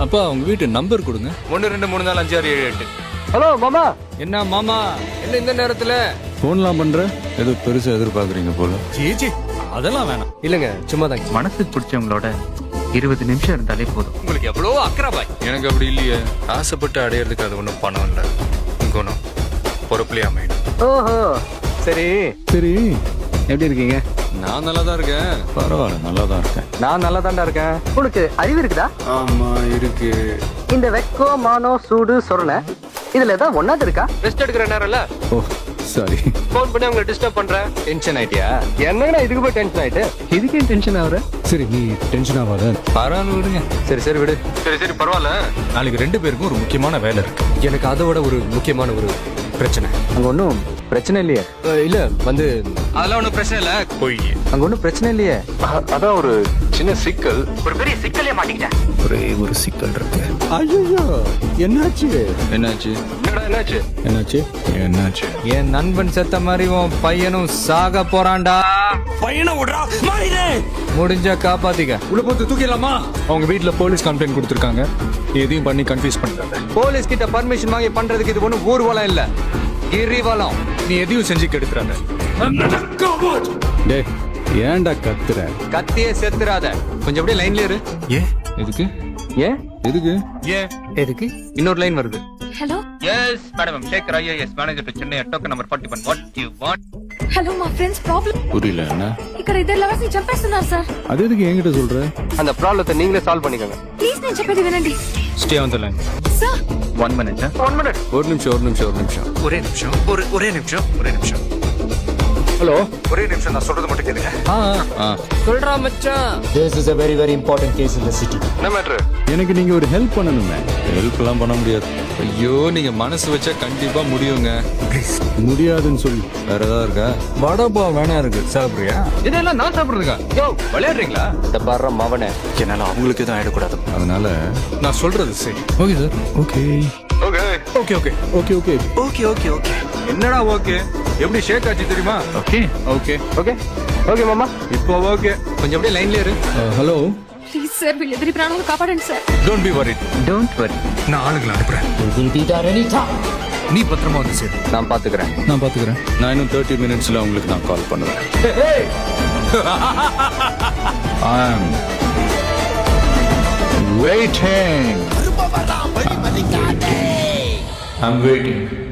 அப்பா உங்க வீட்டு நம்பர் கொடுங்க. 1 2 3 4 5 6 7 8. ஹலோ மாமா. என்ன மாமா, என்ன இந்த நேரத்துல போன்லாம் பண்ற? ஏதோ பெருசா எதிர்பார்க்கறீங்க போல. ஜி அதெல்லாம் வேணாம். இல்லங்க சும்மா தாங்க. மனசுக்கு பிடிச்சவங்களோட 20 நிமிஷம் இருந்தாலே போதும். உங்களுக்கு எவ்வளவு அக்கறை பாய். எனக்கு அப்படி இல்லையே. ஆசைப்பட்டு அடையிறதுக்கு அது ஒன்றும் பணம் இல்லை, குணம், பொறுப்புலயே அமையணும். ஓஹோ சரி சரி, எப்படி இருக்கீங்க? நான் நல்லா தான் இருக்கேன். பரவாயில்ல, நல்லா தான் இருக்கேன். நான் நல்லா தான்டா இருக்கேன். உனக்கு அறிவு இருக்குதா? ஆமா இருக்கு. இந்த வெக்கோ மானோ சூடு சொரணை இதுல ஏதாவது ஒன்னாவது இருக்கா? ரெஸ்ட் எடுக்கிற நேரம்ல ஓ சாரி. போன் பண்ணி உங்களை டிஸ்டர்ப் பண்றேன். டென்ஷன் ஆயிட்டியா? என்னங்கடா இதுக்கு போய் டென்ஷன் ஆயிட்டு? இதுக்கே டென்ஷன் ஆகுற? சரி நீ டென்ஷன் ஆகாத. பரவாயில்ல விடுங்க. சரி விடு. சரி பரவாயில்ல. நாளைக்கு 2 பேருக்கும் ஒரு முக்கியமான வேலை இருக்கு. எனக்கு அதை விட ஒரு முக்கியமான ஒரு பிரச்சனை. அங்க ஒன்றும் பிரச்சனை இல்லையே? இல்ல வந்து அதெல்லாம் ஒன்றும் பிரச்சனை இல்லை. போய் அங்க ஒன்றும் பிரச்சனை இல்லையே. அதான் ஒரு சின்ன சிக்கல். ஒரு பெரிய சிக்கலே மாட்டிக்கிட்டேன். ஒரே ஒரு சிக்கல் இருக்கு. ஐயோ என்னாச்சு? என்னாச்சு? என் நண்பன் செத்த மாதிரி உன் பையனும் சாக போறான்டா. பையனை விடுறா மாறினே. முடிஞ்சா காப்பாத்திக்க. உள்ள போட்டு தூக்கிடலாமா? அவங்க வீட்ல போலீஸ் கம்ப்ளைண்ட் கொடுத்துருக்காங்க. எதையும் பண்ணி கன்ஃபியூஸ் பண்ணிட்டாங்க. போலீஸ் கிட்ட பர்மிஷன் வாங்கி பண்றதுக்கு இது ஒண்ணு ஊர்வலம் இல்ல, கிரிவலம். நீ எதையும் செஞ்சு கெடுத்துறாங்க. டேய் ஏன்டா கத்துற? கத்தியே செத்துறாத. கொஞ்சம் அப்படியே லைன்ல இரு. எதுக்கு? ஏன் எதுக்கு? எதுக்கு? இன்னொரு லைன் வருது. Hello. Yes, madam. I'm Shekhar IAS manager to Chennai at token number 41. What do you want? Hello, మా ఫ్రెండ్స్ ప్రాబ్లం. புரியல என்ன? ఇక్కడ ఇద్దరు లవర్స్ ని చంపేస్తున్నారు సార్. அது எதுக்கு என்கிட்ட சொல்ற? அந்த ப்ராப்ளத்தை நீங்களே சால்வ் பண்ணிக்கோங்க. ప్లీజ్ నేను చెప్పేది వినండి. Stay on the line. Sir 1 minute. ஒரு நிமிஷம். ஒரே நிமிஷம். ஹலோ. ஒரே நிமிஷம், நான் சொல்றது மட்டும் கேளுங்க. சொல்றா மச்சான். This is a very, very important case in the city. என்ன மேட்ரு? எனக்கு நீங்க ஒரு ஹெல்ப் பண்ணணுமே. ஹெல்ப் எல்லாம் பண்ண முடியாது. ஐயோ நீங்க மனசு வச்சா கண்டிப்பா முடியுங்க. முடியாதுன்னு சொல்லி வேற ஏதாவது இருக்கா? வடபா வேணா இருக்கு, சாப்பிடுறியா? இதெல்லாம் நான் சாப்பிடுறதுக்கா? யோ விளையாடுறீங்களா? இந்த பாரு மவனே, என்னால அவங்களுக்கு எதுவும் ஆயிடக்கூடாது. அதனால நான் சொல்றது சரி. Okay sir. ஓகே. என்னடா ஓகே? எப்படி ஷேக் ஆச்சு தெரியுமா? ஓகே மாமா. இப்போ ஓகே. கொஞ்சம் அப்படியே லைன்ல இரு. ஹலோ. ప్లీజ్ సార్ వీళ్ళిద్దరి ప్రాణాలు కాపాడండి sir. Don't be worried. Don't worry. நான் ஆளுங்களை அனுப்புறேன். We will be there anytime. நீ பத்திரமா வந்து சேரு. நான் பாத்துக்கிறேன். நான் இன்னும் 30 மினிட்ஸ்ல உங்களுக்கு நான் கால் பண்ணுவேன். I'm waiting.